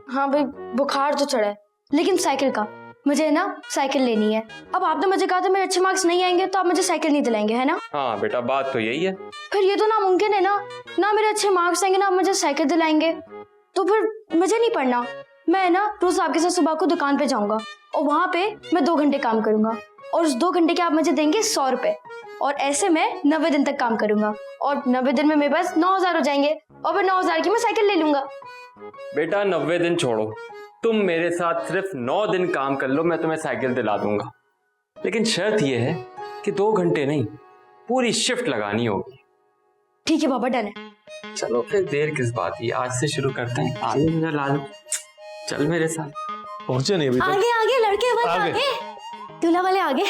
हाँ भाई बुखार तो चढ़ा है, लेकिन साइकिल का मुझे ना साइकिल लेनी है। अब आपने मुझे कहा था मेरे अच्छे मार्क्स नहीं आएंगे तो आप मुझे साइकिल नहीं दिलाएंगे, है ना? हाँ बेटा बात तो यही है। फिर ये तो नामुमकिन है ना मेरे अच्छे मार्क्स आएंगे ना आप मुझे साइकिल दिलाएंगे, तो फिर मुझे नहीं पढ़ना। मैं ना रोज आपके साथ सुबह को दुकान पे जाऊंगा और वहां पे मैं 2 घंटे काम करूंगा और उस 2 घंटे के आप मुझे देंगे 100 रुपए, और ऐसे मैं 90 दिन तक काम करूंगा और 90 दिन में मेरे पास 9000 हो जाएंगे और फिर 9000 की मैं साइकिल ले लूंगा। बेटा 90 दिन छोड़ो, तुम मेरे साथ सिर्फ 9 दिन काम कर लो, मैं तुम्हें साइकिल दिला दूंगा। लेकिन शर्त यह है कि 2 घंटे नहीं, पूरी शिफ्ट लगानी होगी। ठीक है बाबा, डन है। चलो फिर देर किस बात की, आज से शुरू करते हैं। आगे मेरा लालू, चल मेरे साथ। पहुंचे नहीं अभी तक। आगे लड़के बस आगे। दूल्हा वाले आगे।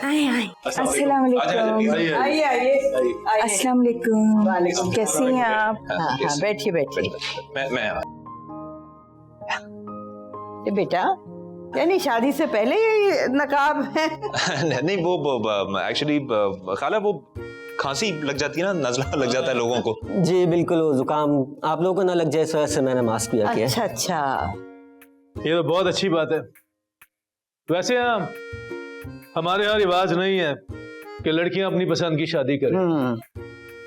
आए। अस्सलाम वालेकुम। आइए। अस्सलाम वालेकुम। कैसी हैं आप? हाँ बैठिए। मैं ये बेटा यानी शादी से पहले ये नकाब है? नहीं वो एक्चुअली खाला वो खांसी लग जाती है ना, नज़ला लग जाता है लोगों को। जी बिल्कुल, वो जुकाम आप लोगों को ना लग जाए इस वजह से मैंने मास्क भी किया। अच्छा ये तो बहुत अच्छी बात है। वैसे हमारे यहाँ रिवाज नहीं है कि लड़कियां अपनी पसंद की शादी करें,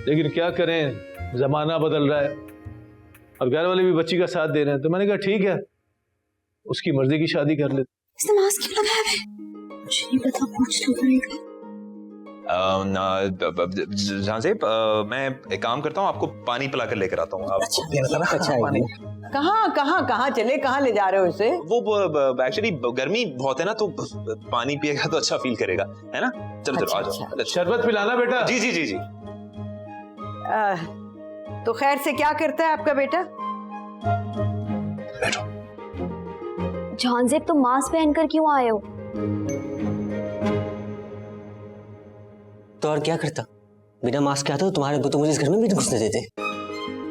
लेकिन क्या करें, जमाना बदल रहा है। और घर वाले भी बच्ची का साथ दे रहे हैं, तो मैंने कहा ठीक है, उसकी मर्जी की शादी कर ले। इसने मास्क क्यों लगाया है? मुझे नहीं पता, पूछना पड़ेगा। झांसे, मैं एक काम करता हूँ, आपको पानी पिला कर लेकर आता हूँ। अच्छा, कहाँ चले, कहाँ ले जा रहे हो इसे? वो एक्चुअली गर्मी बहुत है ना, तो पानी पिएगा तो अच्छा फील करेगा, है ना? चलो आ जाओ। शरबत पिलाना बेटा। जी जी जी जी। तो खैर से क्या करता है आपका बेटा? बैठो। जहांजेब, तुम मास्क पहनकर क्यों आए हो? तो और क्या करता, बिना मास्क के आता तो तुम्हारे तो मुझे इस घर में भी नहीं घुसने देते।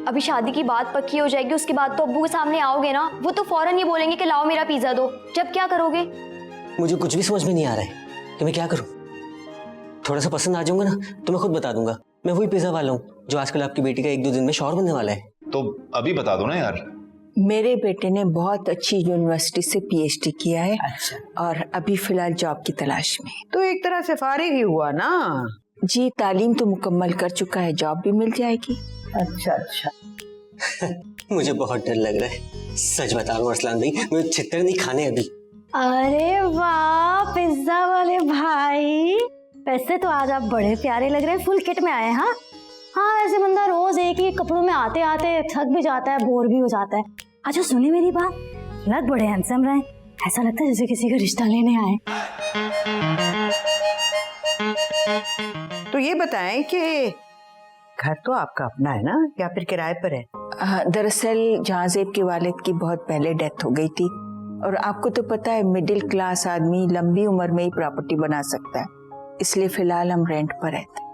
अभी शादी की बात पक्की हो जाएगी, उसके बाद तो अब्बू के सामने आओगे ना, वो तो फौरन ये बोलेंगे कि लाओ मेरा पिज्जा दो। जब क्या करोगे? मुझे कुछ भी समझ में नहीं आ रहा है कि मैं क्या करूं। थोड़ा सा पसंद आ जाऊंगा ना तो मैं खुद बता दूंगा, मैं वही पिज्जा वाला हूँ जो आजकल आपकी बेटी का 1-2 दिन में शौहर बनने वाला है। तो अभी बता दो ना यार। मेरे बेटे ने बहुत अच्छी यूनिवर्सिटी से PhD किया है। अच्छा। और अभी फिलहाल जॉब की तलाश में। तो एक तरह से फारिग ही हुआ ना? जी, तालीम तो मुकम्मल कर चुका है, जॉब भी मिल जाएगी। अच्छा। मुझे बहुत डर लग रहा है, सच बता रहा हूँ अरसलान भाई, मुझे छितर नहीं खाने अभी। अरे वाह पिज्जा वाले भाई, वैसे तो आज आप बड़े प्यारे लग रहे हैं, फुल किट में आए हैं। हाँ वैसे बंदा रोज एक ही कपड़ों में आते आते थक भी जाता है, बोर भी हो जाता है। अच्छा सुनिए मेरी बात, लग बड़े हैंडसम रहे, ऐसा लगता है जैसे किसी का रिश्ता लेने आए। तो ये बताएं कि घर तो आपका अपना है ना, या फिर किराए पर है? दरअसल जहांजेब के वालिद की बहुत पहले डेथ हो गई थी, और आपको तो पता है मिडिल क्लास आदमी लंबी उम्र में ही प्रॉपर्टी बना सकता है, इसलिए फिलहाल हम रेंट पर रहते हैं।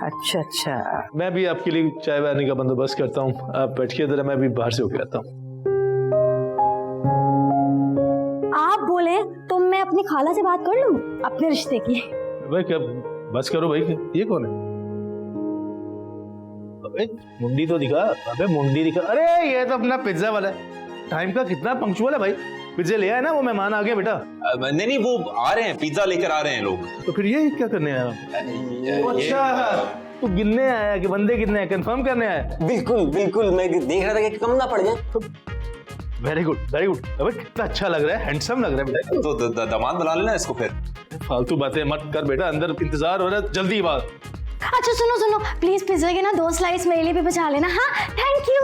अच्छा। मैं भी आपके लिए चाय बनाने का बंदोबस्त करता हूँ, आप बैठिए जरा, मैं भी बाहर से होके आता हूँ। आप बोले तो मैं अपनी खाला से बात कर लूं अपने रिश्ते की। भाई क्या बस करो भाई, ये कौन है? अबे मुंडी तो दिखा, अबे मुंडी दिखा। अरे ये तो अपना पिज्जा वाला है, टाइम का कितना पंक्चुअल है भाई। पिज्जा ले आया ना, वो मेहमान आ गए बेटा। नहीं वो आ रहे हैं, पिज्जा लेकर आ रहे हैं लोग। तो फिर ये क्या करने आया? अच्छा तू गिनने आया कि बंदे कितने हैं, कंफर्म करने आया? बिल्कुल मैं देख रहा था कि कम ना पड़ जाए। Very good. अबे कितना अच्छा लग रहा है, हैंडसम लग रहा है बेटा। तो दामाद बुला लेना इसको फिर। फालतू बातें मत कर बेटा, अंदर इंतजार हो रहा है, जल्दी बात। अच्छा सुनो प्लीज पिज्जा के ना 2 स्लाइस मेरे लिए भी बचा लेना। हाँ थैंक यू।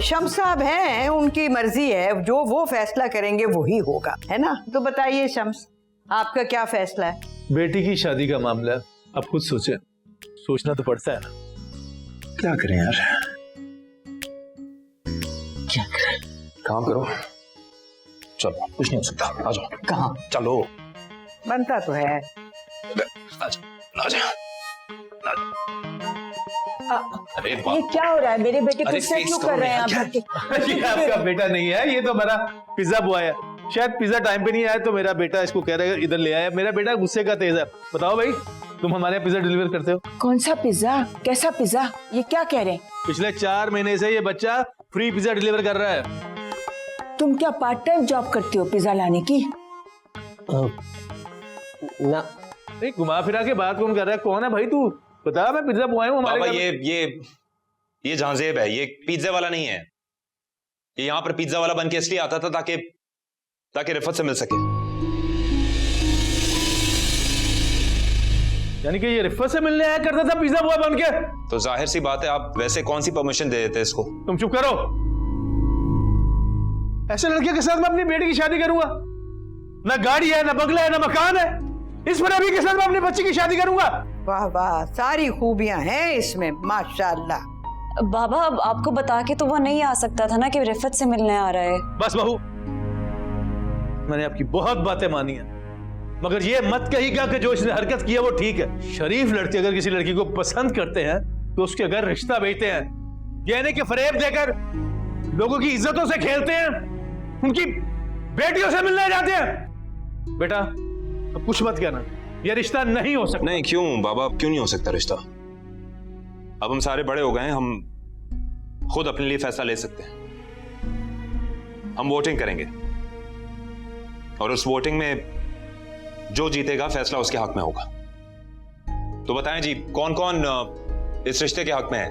शम्स साहब हैं, उनकी मर्जी है, जो वो फैसला करेंगे वही होगा, है ना? तो बताइए शम्स, आपका क्या फैसला है? बेटी की शादी का मामला है, आप खुद सोचें, सोचना तो पड़ता है ना। क्या करें यार, क्या करें? काम करो, चलो कुछ नहीं हो सकता, आ जाओ। कहाँ? चलो। बनता तो है। अरे ये क्या हो रहा है? मेरे बेटे को से क्यों कर रहे हैं आप? ये आपका बेटा नहीं है, ये तो मेरा पिज्जा बॉय है। शायद पिज्जा टाइम पे नहीं आया तो मेरा बेटा इसको कह रहा है इधर ले आया। मेरा बेटा गुस्से का तेज है। बताओ भाई, तुम हमारे यहाँ पिज्जा डिलीवर करते हो? कौन सा पिज्जा? कैसा पिज्जा? ये क्या कह रहे हैं? पिछले 4 महीने से ये बच्चा फ्री पिज्जा डिलीवर कर रहा है। तुम क्या पार्ट टाइम जॉब करते हो पिज्जा लाने की? ना नहीं, घुमा फिरा के बात कौन कर रहा है? कौन है भाई तू? बता, मैं पिज्जा बॉय हूँ हमारे बाबा। ये जहांजेब है, ये पिज्जा वाला नहीं है। ये यहाँ पर पिज्जा वाला बन के इसलिए आता था ताकि रिफत से मिल सके। यानी कि ये रिफत से मिलने आया करता था पिज्जा बॉय बन के? तो जाहिर सी बात है, आप वैसे कौन सी परमिशन दे देते इसको? तुम चुप करो। ऐसे लड़के के साथ मैं अपनी बेटी की शादी करूंगा? ना गाड़ी है, ना बंगला है, ना मकान है, इस पर अभी के साथ मैं अपनी बच्ची की शादी करूंगा? वाह वाह, सारी खूबियां हैं इसमें, माशाल्लाह। बाबा अब आपको बता के तो वो नहीं आ सकता था ना कि रिफत से मिलने आ रहा है। बस बहू, मैंने आपकी बहुत बातें मानी है, मगर ये मत कहिएगा कि जो इसने हरकत की है वो ठीक है। शरीफ लड़के अगर किसी लड़की को पसंद करते हैं तो उसके घर रिश्ता बेचते हैं, यानी कि फरेब देकर लोगों की इज्जतों से खेलते हैं, उनकी बेटियों से मिलने जाते हैं। बेटा अब कुछ मत कहना, यह रिश्ता नहीं हो सकता। नहीं क्यों बाबा, क्यों नहीं हो सकता रिश्ता? अब हम सारे बड़े हो गए हैं, हम खुद अपने लिए फैसला ले सकते हैं। हम वोटिंग करेंगे और उस वोटिंग में जो जीतेगा फैसला उसके हक में होगा। तो बताएं जी, कौन कौन इस रिश्ते के हक में है?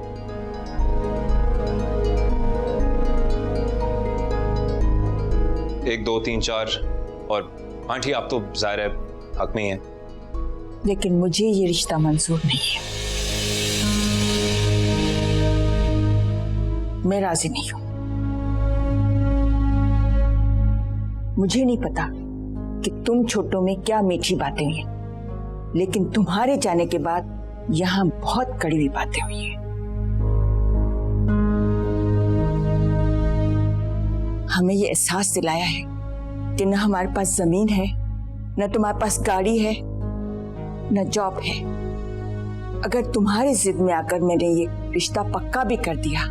एक, दो, तीन, चार, और आंटी आप तो जाहिर है हक में ही है। लेकिन मुझे ये रिश्ता मंजूर नहीं है। मैं राजी नहीं हूं। मुझे नहीं पता कि तुम छोटों में क्या मीठी बातें हुई हैं, लेकिन तुम्हारे जाने के बाद यहां बहुत कड़वी बातें हुई हैं। हमें ये एहसास दिलाया है कि न हमारे पास जमीन है, न तुम्हारे पास गाड़ी है, न जॉब है। अगर तुम्हारी जिद में आकर मैंने ये रिश्ता पक्का भी कर दिया,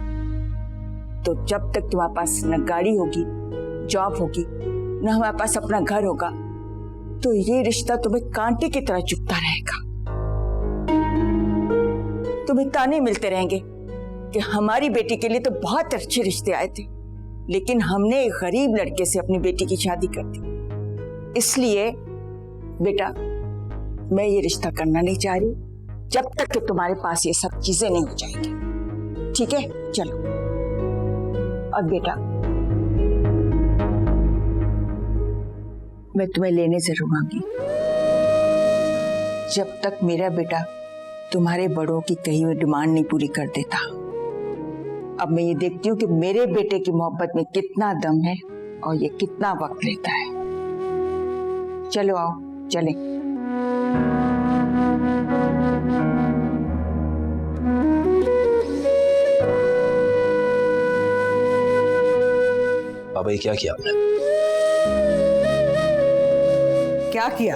तो जब तक तुम्हारे पास न गाड़ी होगी, जॉब होगी, न हमारे पास अपना घर होगा, तो ये रिश्ता तुम्हें कांटे की तरह चुभता रहेगा। तुम्हें ताने मिलते रहेंगे कि हमारी बेटी के लिए तो बहुत अच्छे रिश्ते आए थे, लेकिन हमने एक गरीब लड़के से अपनी बेटी की शादी कर दी। इसलिए बेटा, मैं ये रिश्ता करना नहीं चाह रही जब तक कि तुम्हारे पास ये सब चीजें नहीं हो जाएंगी। ठीक है, चलो। और बेटा, मैं तुम्हें लेने जरूर आऊंगी जब तक मेरा बेटा तुम्हारे बड़ों की कही हुई डिमांड नहीं पूरी कर देता। अब मैं ये देखती हूँ कि मेरे बेटे की मोहब्बत में कितना दम है और ये कितना वक्त लेता है। चलो आओ, चलें। बाबा, ये क्या किया आपने? क्या किया?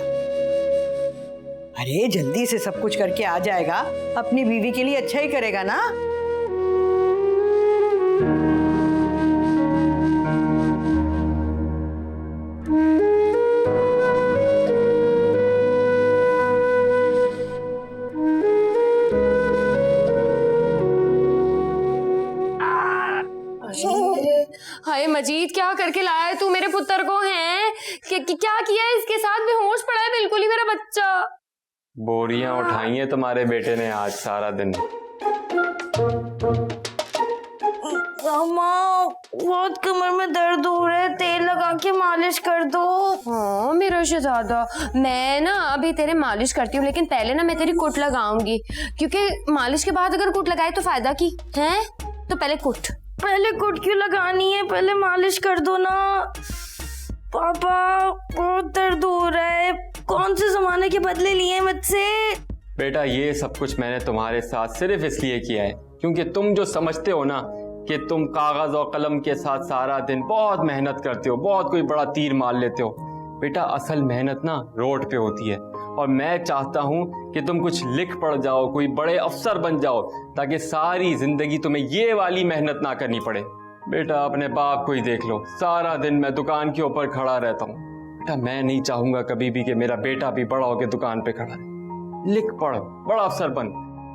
अरे जल्दी से सब कुछ करके आ जाएगा, अपनी बीवी के लिए अच्छा ही करेगा ना। हाय मजीद, क्या करके लाया है तू मेरे पुत्र को? हैं क्या किया है इसके साथ? बेहोश पड़ा है बिल्कुल ही मेरा बच्चा। बोरियां उठाई हैं तुम्हारे बेटे ने आज सारा दिन। अम्मा, बहुत कमर में दर्द हो रहा है, तेल लगा के मालिश कर दो। हाँ मेरा शहजादा, मैं ना अभी तेरे मालिश करती हूँ, लेकिन पहले ना मैं तेरी कुट लगाऊंगी, क्योंकि मालिश के बाद अगर कुट लगाए तो फायदा की है। तो पहले कुट। पहले कुट क्यों लगानी है? पहले मालिश कर दो ना। पापा, बहुत दर्द हो रहा है। कौन से जमाने के बदले लिए मुझसे? बेटा, ये सब कुछ मैंने तुम्हारे साथ सिर्फ इसलिए किया है क्योंकि तुम जो समझते हो ना कि तुम कागज और कलम के साथ सारा दिन बहुत मेहनत करते हो, बहुत कोई बड़ा तीर मार लेते हो। बेटा, असल मेहनत ना रोड पे होती है, और मैं चाहता हूँ कि तुम कुछ लिख पढ़ जाओ, कोई बड़े अफसर बन जाओ, ताकि सारी जिंदगी तुम्हें ये वाली मेहनत ना करनी पड़े। बेटा, अपने बाप को ही देख लो, सारा दिन मैं दुकान के ऊपर खड़ा रहता हूँ। बेटा, मैं नहीं चाहूंगा कभी भी कि मेरा बेटा भी बड़ा होकर दुकान पे खड़ा रहे। लिख पढ़, बड़ा अफसर बन,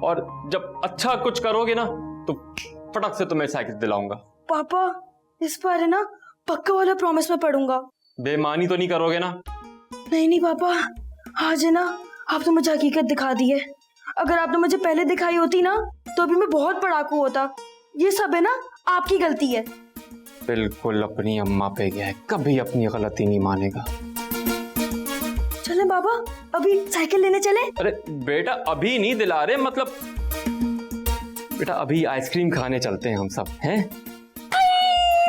और जब अच्छा कुछ करोगे ना तो फटक से तुम्हें साइकिल दिलाऊंगा। पापा, इस बार है ना पक्का वाला प्रॉमिस में पढ़ूंगा। बेईमानी तो नहीं करोगे ना? नहीं पापा, आज है ना आपने मुझे हकीकत दिखा दी है। अगर आपने मुझे पहले दिखाई होती ना तो अभी मैं बहुत पढ़ाकू होता। ये सब है ना आपकी गलती है। बिल्कुल अपनी अम्मा पे गया है, कभी अपनी गलती नहीं मानेगा। चले बाबा, अभी साइकिल लेने चले? अरे बेटा, अभी नहीं दिला रहे, मतलब बेटा अभी आइसक्रीम खाने चलते हैं हम सब, हैं?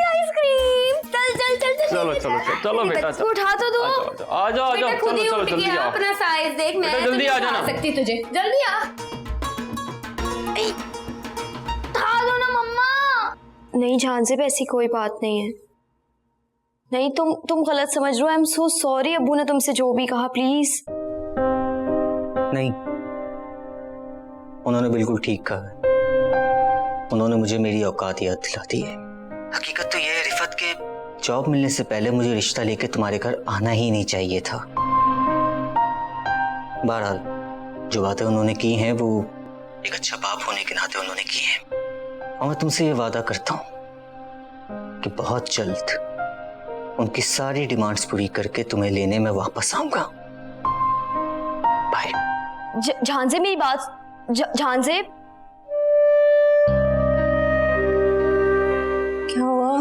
आइसक्रीम, चल चल चल चल। चलो चलो चलो चलो बेटा, चलो उठा तो दो। आ जाओ चलो चलो जल्दी आओ। अपना साइज देख, मैं जल्दी आ जाना। सकती तुझे, जल्दी आ। उठा दो ना मम्मा। नहीं झांसे पे ऐसी कोई बात नहीं है। नहीं, तुम गलत समझ रहे हो। आई एम सो सॉरी, अब्बू ने तुमसे जो भी कहा, प्लीज। नहीं, उन्होंने बिल्कुल ठीक कहा। उन्होंने मुझे मेरी औकात याद दिला दी है। हकीकत तो यह है रिफत के जॉब मिलने से पहले मुझे रिश्ता लेके तुम्हारे घर आना ही नहीं चाहिए था। बहरहाल जो बातें उन्होंने की हैं वो एक अच्छा बाप होने के नाते उन्होंने की हैं, और मैं तुमसे ये वादा करता हूँ कि बहुत जल्द उनकी सारी डिमांड्स पूरी करके तुम्हें लेने में वापस आऊंगा। झांसे मेरी बात झांसे। क्या हुआ?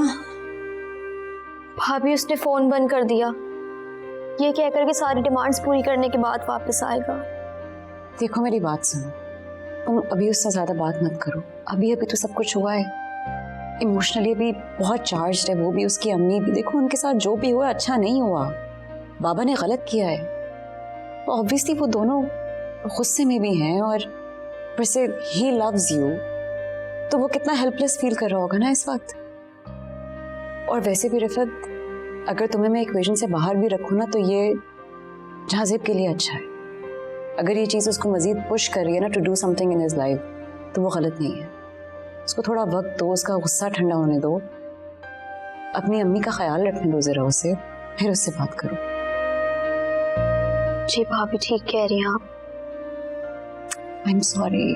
भाभी उसने फोन बंद कर दिया, ये कहकर के सारी डिमांड्स पूरी करने के बाद वापस आएगा। देखो मेरी बात सुनो, तुम अभी उससे ज्यादा बात मत करो। अभी अभी तो सब कुछ हुआ है, इमोशनली भी बहुत चार्ज्ड है वो भी, उसकी अम्मी भी। देखो उनके साथ जो भी हुआ अच्छा नहीं हुआ, बाबा ने गलत किया है। तो ऑब्वियसली वो दोनों गुस्से में भी हैं, और वैसे ही लव्स यू, तो वो कितना हेल्पलेस फील कर रहा होगा ना इस वक्त। और वैसे भी रिफत, अगर तुम्हें मैं इक्वेशन से बाहर भी रखूँ ना, तो ये जाजिब के लिए अच्छा है। अगर ये चीज़ उसको मजीद पुश कर रही है ना to do something in his life, तो वो गलत नहीं है। उसको थोड़ा वक्त दो, उसका गुस्सा ठंडा होने दो, अपनी अम्मी का ख्याल रखने दो जरा उसे, फिर उससे बात करो। जी भाभी ठीक कह रही हैं आप। I am sorry.